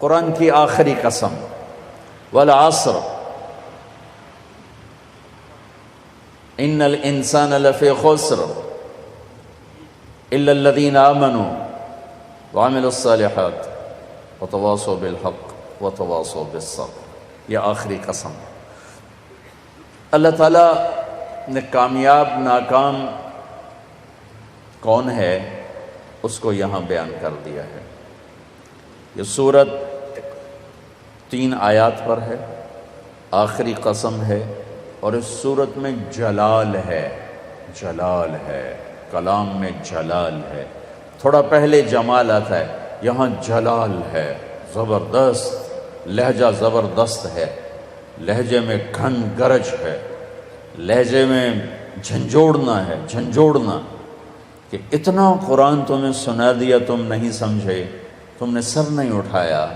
قرآن کی آخری قسم، والعصر ان الانسان لفی خسر الا الذین آمنوا وعملوا الصالحات وتواصوا بالحق وتواصوا بالصبر۔ یہ آخری قسم اللہ تعالیٰ نے کامیاب ناکام کون ہے اس کو یہاں بیان کر دیا ہے۔ یہ سورت 3 آیات پر ہے، آخری قسم ہے، اور اس سورت میں جلال ہے، جلال ہے، کلام میں جلال ہے۔ تھوڑا پہلے جمال آتا ہے، یہاں جلال ہے، زبردست لہجہ، زبردست ہے، لہجے میں گھن گرج ہے، لہجے میں جھنجھوڑنا ہے، جھنجھوڑنا کہ اتنا قرآن تمہیں سنا دیا، تم نہیں سمجھے، تم نے سر نہیں اٹھایا،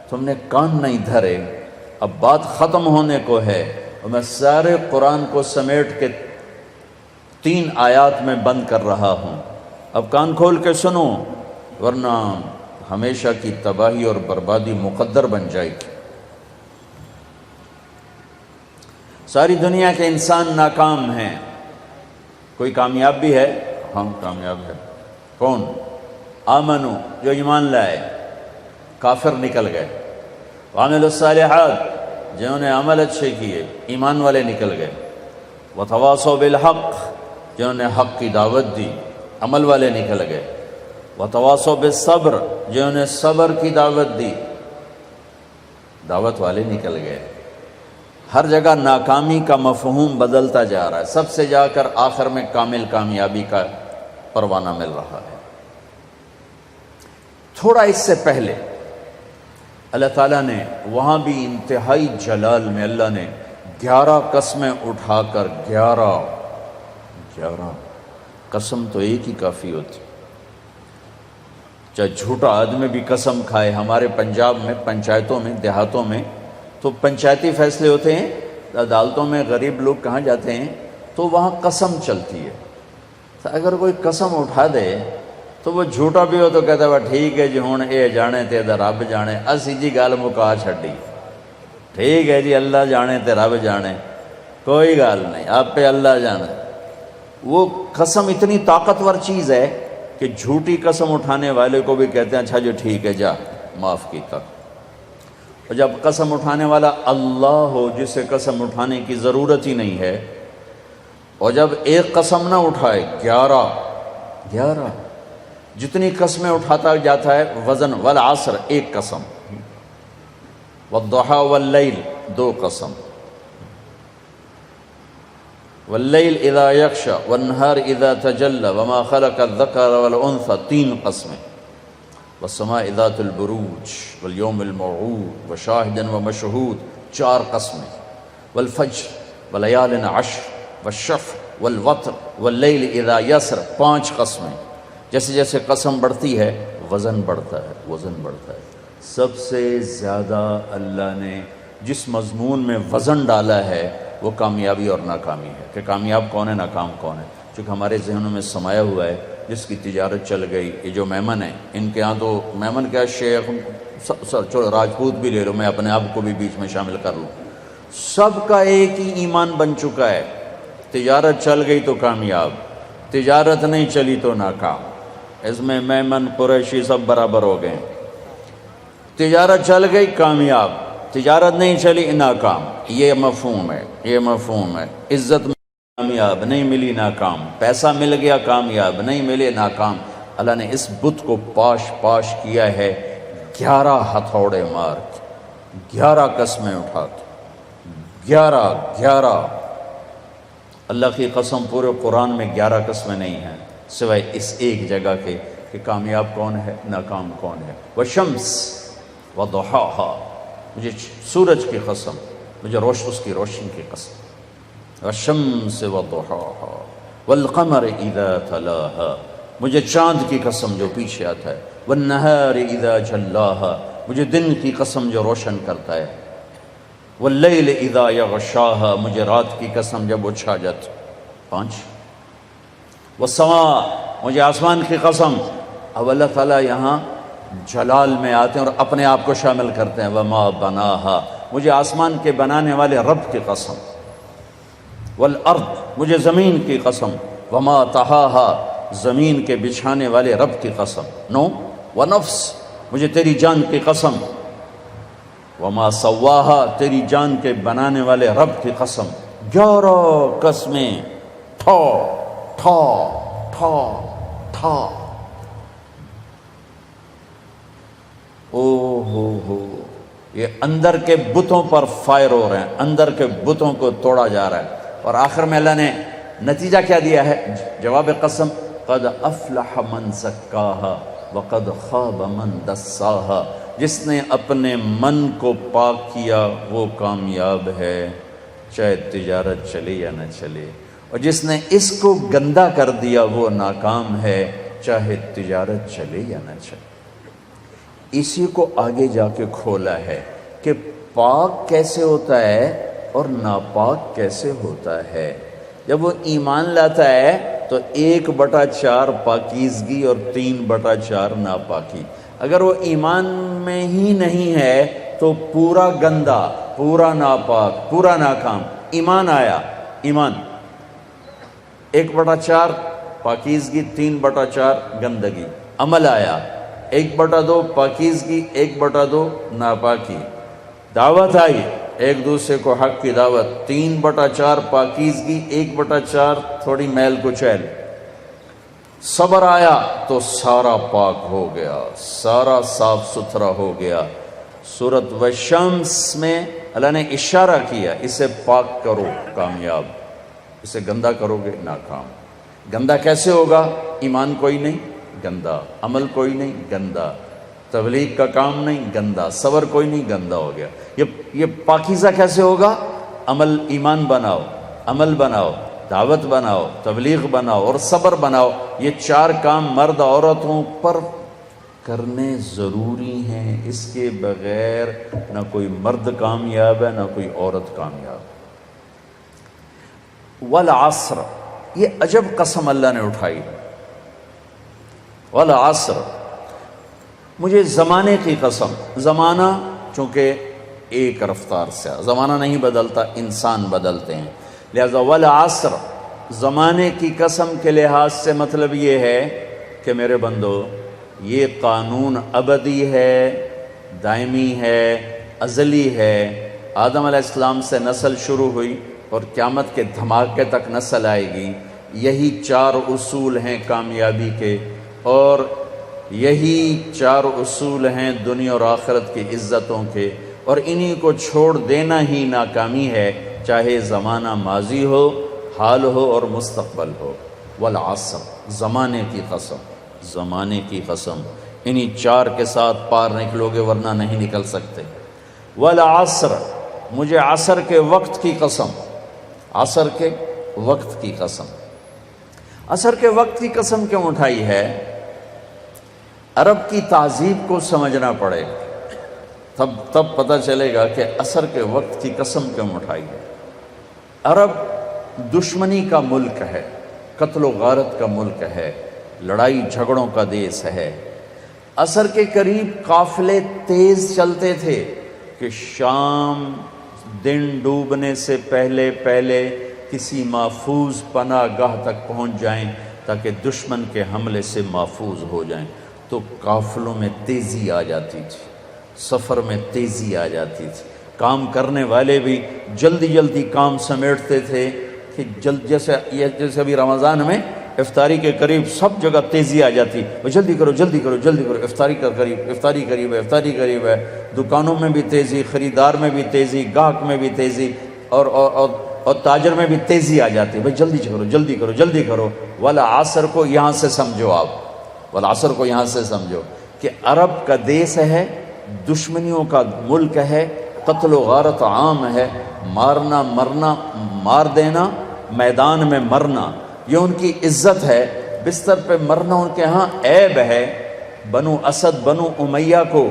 تم نے کان نہیں دھرے، اب بات ختم ہونے کو ہے، اور میں سارے قرآن کو سمیٹ کے 3 آیات میں بند کر رہا ہوں۔ اب کان کھول کے سنو، ورنہ ہمیشہ کی تباہی اور بربادی مقدر بن جائے گی۔ ساری دنیا کے انسان ناکام ہیں، کوئی کامیاب بھی ہے؟ ہاں کامیاب ہے۔ کون؟ آمنو، جو ایمان لائے، کافر نکل گئے، وعملوا الصالحات، جنہوں نے عمل اچھے کیے، ایمان والے نکل گئے، وتواصوا بالحق، جنہوں نے حق کی دعوت دی، عمل والے نکل گئے، وتواصوا بالصبر، جنہوں نے صبر کی دعوت دی، دعوت والے نکل گئے۔ ہر جگہ ناکامی کا مفہوم بدلتا جا رہا ہے، سب سے جا کر آخر میں کامل کامیابی کا پروانہ مل رہا ہے۔ تھوڑا اس سے پہلے اللہ تعالیٰ نے وہاں بھی انتہائی جلال میں اللہ نے 11 قسمیں اٹھا کر 11 قسم تو ایک ہی کافی ہوتی، چاہے جھوٹا آدمی بھی قسم کھائے۔ ہمارے پنجاب میں پنچایتوں میں دیہاتوں میں تو پنچایتی فیصلے ہوتے ہیں، عدالتوں میں غریب لوگ کہاں جاتے ہیں تو وہاں قسم چلتی ہے، تو اگر کوئی قسم اٹھا دے تو وہ جھوٹا بھی ہو تو کہتا ہے ٹھیک ہے جی ہوں اے جانے تے رب جانے، اسی جی گل مکا چھڈی، ٹھیک ہے جی اللہ جانے تے رب جانے، کوئی گل نہیں، آپ پہ اللہ جانے۔ وہ قسم اتنی طاقتور چیز ہے کہ جھوٹی قسم اٹھانے والے کو بھی کہتے ہیں اچھا جو ٹھیک ہے جا معاف کیتا۔ اور جب قسم اٹھانے والا اللہ ہو جسے قسم اٹھانے کی ضرورت ہی نہیں ہے، اور جب ایک قسم نہ اٹھائے 11 جتنی قسمیں اٹھاتا جاتا ہے وزن، والعصر 1 قسم، والضحى واللیل 2 قسم، واللیل اذا یغشی والنہار اذا تجلی وما خلق الذکر والانثى 3 قسمیں، والسماء ذات البروج والیوم الموعود وشاہد ومشہود 4 قسمیں، والفجر ولیال عشر والشفع والوتر واللیل اذا یسر 5 قسمیں۔ جیسے جیسے قسم بڑھتی ہے وزن بڑھتا ہے، وزن بڑھتا ہے۔ سب سے زیادہ اللہ نے جس مضمون میں وزن ڈالا ہے وہ کامیابی اور ناکامی ہے، کہ کامیاب کون ہے، ناکام کون ہے۔ چونکہ ہمارے ذہنوں میں سمایا ہوا ہے جس کی تجارت چل گئی، یہ جو میمن ہیں ان کے ہاں تو میمن کیا شیخ چلو راجپوت بھی لے لو، میں اپنے آپ کو بھی بیچ میں شامل کر لوں، سب کا ایک ہی ایمان بن چکا ہے، تجارت چل گئی تو کامیاب، تجارت نہیں چلی تو ناکام۔ اس میں میمن قریشی سب برابر ہو گئے، تجارت چل گئی کامیاب، تجارت نہیں چلی ناکام۔ یہ مفہوم ہے، یہ مفہوم ہے۔ عزت کامیاب نہیں ملی ناکام، پیسہ مل گیا کامیاب نہیں ملے ناکام۔ اللہ نے اس بت کو پاش کیا ہے 11 ہتھوڑے مار کے، 11 قسمیں اٹھا کے، 11 اللہ کی قسم پورے قرآن میں 11 قسمیں نہیں ہیں سوائے اس ایک جگہ کے کہ کامیاب کون ہے، ناکام کون ہے۔ والشمس وضحاها، مجھے سورج کی قسم، مجھے اس کی روشنی کی قسم، والشمس وضحاها والقمر اذا تلاها، مجھے چاند کی قسم جو پیچھے آتا ہے، والنہار اذا جلاها، مجھے دن کی قسم جو روشن کرتا ہے، واللیل اذا یغشاها، مجھے رات کی قسم جب وہ چھا جاتی۔ 5 والسماء، مجھے آسمان کی قسم۔ اب اللہ تعالیٰ یہاں جلال میں آتے ہیں اور اپنے آپ کو شامل کرتے ہیں. وما بناہا، مجھے آسمان کے بنانے والے رب کی قسم. والارض، مجھے زمین کی قسم. وما طحاہا، زمین کے بچھانے والے رب کی قسم. نو ونفس، مجھے تیری جان کی قسم. وما سواہا، تیری جان کے بنانے والے رب کی قسم. 11 قسمیں، ٹھا ٹھا ٹھا ٹھا. او ہو، یہ اندر کے بتوں پر فائر ہو رہے ہیں، اندر کے بتوں کو توڑا جا رہا ہے. اور آخر میں اللہ نے نتیجہ کیا دیا ہے؟ جواب قسم، قد افلح من زکاہا وقد خاب من دساہا. جس نے اپنے من کو پاک کیا وہ کامیاب ہے، چاہے تجارت چلے یا نہ چلے. اور جس نے اس کو گندا کر دیا وہ ناکام ہے، چاہے تجارت چلے یا نہ چلے. اسی کو آگے جا کے کھولا ہے کہ پاک کیسے ہوتا ہے اور ناپاک کیسے ہوتا ہے. جب وہ ایمان لاتا ہے تو 1/4 پاکیزگی اور 3/4 ناپاکی. اگر وہ ایمان میں ہی نہیں ہے تو پورا گندا، پورا ناپاک، پورا ناکام. ایمان آیا، ایمان 1/4 پاکیزگی، 3/4 گندگی. عمل آیا 1/2 پاکیزگی، 1/2 ناپاکی. دعوت آئی، ایک دوسرے کو حق کی دعوت، 3/4 پاکیزگی، 1/4 تھوڑی میل کچیل. صبر آیا تو سارا پاک ہو گیا، سارا صاف ستھرا ہو گیا. سورۃ والشمس میں اللہ نے اشارہ کیا، اسے پاک کرو کامیاب، اسے گندا کرو گے ناکام. گندا کیسے ہوگا؟ ایمان کوئی نہیں، گندا. عمل کوئی نہیں، گندا. تبلیغ کا کام نہیں، گندا. صبر کوئی نہیں، گندا ہو گیا. یہ پاکیزہ کیسے ہوگا؟ عمل، ایمان بناؤ، عمل بناؤ، دعوت بناؤ، تبلیغ بناؤ اور صبر بناؤ. یہ 4 کام مرد عورتوں پر کرنے ضروری ہیں. اس کے بغیر نہ کوئی مرد کامیاب ہے نہ کوئی عورت کامیاب. والعصر، یہ عجب قسم اللہ نے اٹھائی. والعصر، مجھے زمانے کی قسم. زمانہ چونکہ ایک رفتار سے، زمانہ نہیں بدلتا، انسان بدلتے ہیں. لہذا والعصر، زمانے کی قسم کے لحاظ سے مطلب یہ ہے کہ میرے بندو، یہ قانون ابدی ہے، دائمی ہے، ازلی ہے. آدم علیہ السلام سے نسل شروع ہوئی اور قیامت کے دھماکے تک نسل آئے گی. یہی 4 اصول ہیں کامیابی کے، اور یہی 4 اصول ہیں دنیا اور آخرت کی عزتوں کے. اور انہی کو چھوڑ دینا ہی ناکامی ہے، چاہے زمانہ ماضی ہو، حال ہو اور مستقبل ہو. والعصر، زمانے کی قسم، زمانے کی قسم. انہی 4 کے ساتھ پار نکلو گے ورنہ نہیں نکل سکتے. والعصر، مجھے عصر کے وقت کی قسم. عصر کے وقت کی قسم. عصر کے وقت کی قسم کیوں اٹھائی ہے؟ عرب کی تہذیب کو سمجھنا پڑے، تب پتہ چلے گا کہ عصر کے وقت کی قسم کیوں اٹھائی ہے. عرب دشمنی کا ملک ہے، قتل و غارت کا ملک ہے، لڑائی جھگڑوں کا دیس ہے. عصر کے قریب قافلے تیز چلتے تھے کہ شام دن ڈوبنے سے پہلے کسی محفوظ پناہ گاہ تک پہنچ جائیں تاکہ دشمن کے حملے سے محفوظ ہو جائیں. تو قافلوں میں تیزی آ جاتی تھی، سفر میں تیزی آ جاتی تھی. کام کرنے والے بھی جلدی کام سمیٹتے تھے کہ جیسے ابھی رمضان میں افطاری کے قریب سب جگہ تیزی آ جاتی. جلدی کرو، افطاری قریب ہے. دکانوں میں بھی تیزی، خریدار میں بھی تیزی، گاہک میں بھی تیزی، اور تاجر میں بھی تیزی آ جاتی. جلدی کرو. والعصر کو یہاں سے سمجھو، آپ والعصر کو یہاں سے سمجھو کہ عرب کا دیس ہے، دشمنیوں کا ملک ہے، قتل و غارت عام ہے، مارنا مرنا، مار دینا، میدان میں مرنا، یہ ان کی عزت ہے. بستر پہ مرنا ان کے ہاں عیب ہے. بنو اسد، بنو امیہ کو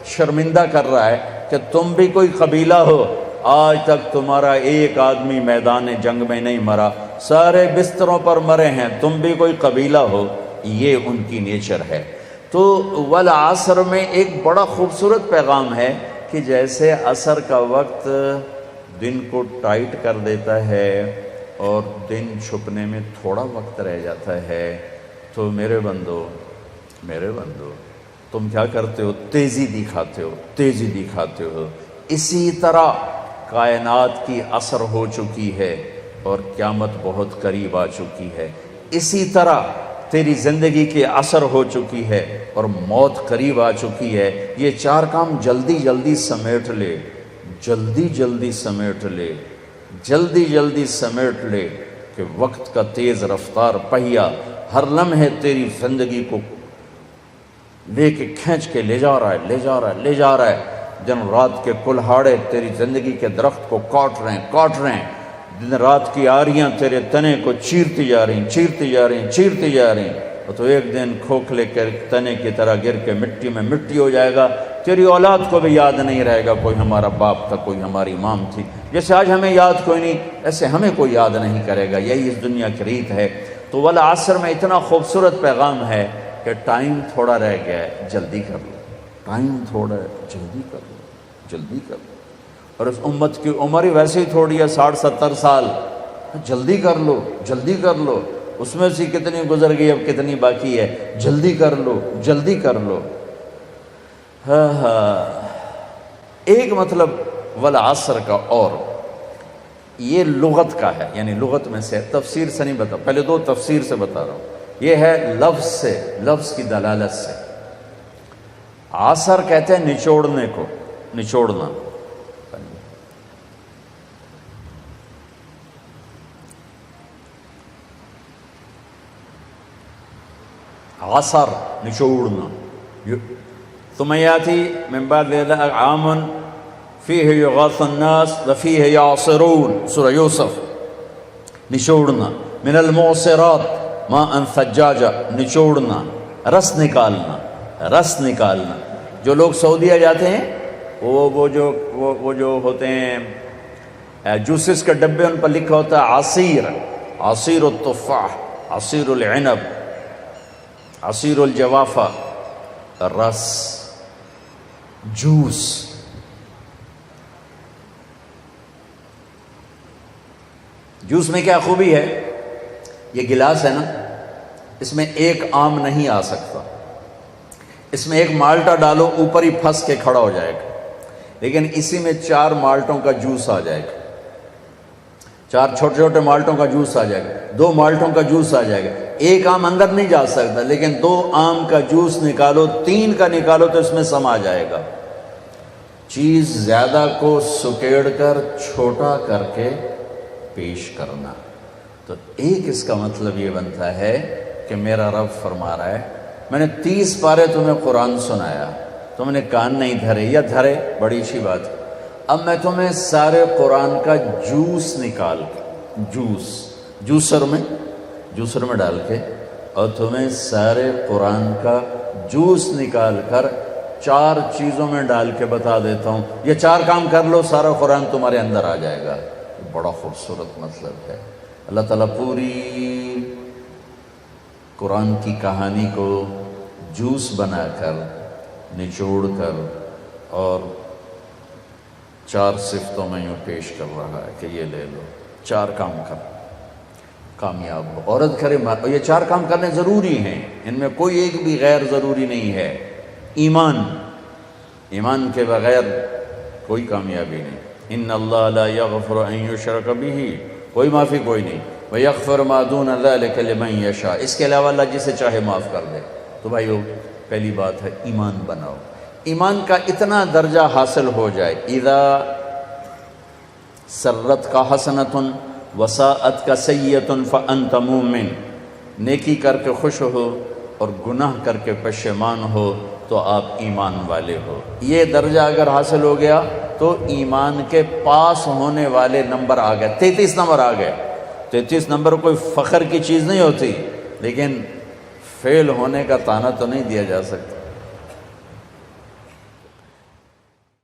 شرمندہ کر رہا ہے کہ تم بھی کوئی قبیلہ ہو، آج تک تمہارا ایک آدمی میدان جنگ میں نہیں مرا، سارے بستروں پر مرے ہیں، تم بھی کوئی قبیلہ ہو. یہ ان کی نیچر ہے. تو والعصر میں ایک بڑا خوبصورت پیغام ہے کہ جیسے عصر کا وقت دن کو ٹائٹ کر دیتا ہے اور دن چھپنے میں تھوڑا وقت رہ جاتا ہے، تو میرے بندو تم کیا کرتے ہو؟ تیزی دکھاتے ہو۔ اسی طرح کائنات کی عصر ہو چکی ہے اور قیامت بہت قریب آ چکی ہے، اسی طرح تیری زندگی کی عصر ہو چکی ہے اور موت قریب آ چکی ہے۔ یہ چار کام جلدی جلدی سمیٹ لے، جلدی سمیٹ لے کہ وقت کا تیز رفتار پہیا ہر لمحے تیری زندگی کو لے کے کھینچ کے لے جا رہا ہے۔ دن رات کے کلہاڑے تیری زندگی کے درخت کو کاٹ رہے ہیں، دن رات کی آریاں تیرے تنے کو چیرتی جا رہی ہیں، اور تو ایک دن کھوکھلے کے تنے کی طرح گر کے مٹی میں مٹی ہو جائے گا۔ تیری اولاد کو بھی یاد نہیں رہے گا کوئی ہمارا باپ تھا، کوئی ہماری مام تھی۔ جیسے آج ہمیں یاد کوئی نہیں، ایسے ہمیں کوئی یاد نہیں کرے گا۔ یہی اس دنیا کی ریت ہے۔ تو والعصر میں اتنا خوبصورت پیغام ہے کہ ٹائم تھوڑا رہ گیا ہے، جلدی کر لو، جلدی کر لو۔ اور اس امت کی عمر ہی ویسے ہی تھوڑی ہے، 60-70 سال، جلدی کر لو۔ اس میں سے کتنی گزر گئی، اب کتنی باقی ہے، جلدی کر لو۔ ایک مطلب والعصر کا، اور یہ لغت کا ہے، یعنی لغت میں سے، تفسیر سے نہیں بتا، پہلے دو تفسیر سے بتا رہا ہوں۔ یہ ہے لفظ سے، لفظ کی دلالت سے۔ عصر کہتے ہیں نچوڑنے کو، نچوڑنا۔ عصر نچوڑنا۔ ثم یاتی من بعد ذلك عام فیہ یغاث الناس وفیہ یعصرون، سورہ یوسف۔ نچوڑنا، من المعصرات ماء ثجاجا، نچوڑنا، رس نکالنا۔ جو لوگ سعودیہ جاتے ہیں وہ جو ہوتے ہیں جوسز کے ڈبے، ان پر لکھا ہوتا ہے عصیر التفاح، عصیر العنب، عصیر الجوافہ، رس، جوس۔ جوس میں کیا خوبی ہے؟ یہ گلاس ہے نا، اس میں ایک آم نہیں آ سکتا، اس میں ایک مالٹا ڈالو اوپر ہی پھنس کے کھڑا ہو جائے گا، لیکن اسی میں 4 مالٹوں کا جوس آ جائے گا، 4 چھوٹے چھوٹے مالٹوں کا جوس آ جائے گا، 2 مالٹوں کا جوس آ جائے گا۔ ایک آم اندر نہیں جا سکتا، لیکن 2 آم کا جوس نکالو، 3 کا نکالو تو اس میں سما جائے گا۔ چیز زیادہ کو سکیڑ کر چھوٹا کر کے پیش کرنا، تو ایک اس کا مطلب یہ بنتا ہے کہ میرا رب فرما رہا ہے، میں نے 30 پارے تمہیں قرآن سنایا، تم نے کان نہیں دھرے، یا دھرے، بڑی اچھی بات ہے، اب میں تمہیں سارے قرآن کا جوس نکال کے، جوسر میں ڈال کے، اور تمہیں سارے قرآن کا جوس نکال کر 4 چیزوں میں ڈال کے بتا دیتا ہوں، یہ 4 کام کر لو، سارا قرآن تمہارے اندر آ جائے گا۔ بڑا خوبصورت مطلب ہے۔ اللہ تعالیٰ پوری قرآن کی کہانی کو جوس بنا کر، نچوڑ کر، اور 4 صفتوں میں یوں پیش کر رہا ہے کہ یہ لے لو، 4 کام کر، کامیاب ہو۔ عورت کرے، یہ 4 کام کرنے ضروری ہیں، ان میں کوئی ایک بھی غیر ضروری نہیں ہے۔ ایمان کے بغیر کوئی کامیابی نہیں۔ ان اللہ لا یغفر ان یشرک بہ، کوئی معافی کوئی نہیں، ویغفر ما دون ذلک لمن یشاء، اس کے علاوہ اللہ جسے چاہے معاف کر دے۔ تو بھائیو، پہلی بات ہے ایمان بناؤ۔ ایمان کا اتنا درجہ حاصل ہو جائے، اذا سرت کا حسنۃ وساءت کا سیئۃ فانت مومن، نیکی کر کے خوش ہو اور گناہ کر کے پشیمان ہو تو آپ ایمان والے ہو۔ یہ درجہ اگر حاصل ہو گیا تو ایمان کے پاس ہونے والے نمبر آ گئے، 33 نمبر آ گئے۔ 33 نمبر کوئی فخر کی چیز نہیں ہوتی، لیکن فیل ہونے کا طعنہ تو نہیں دیا جا سکتا۔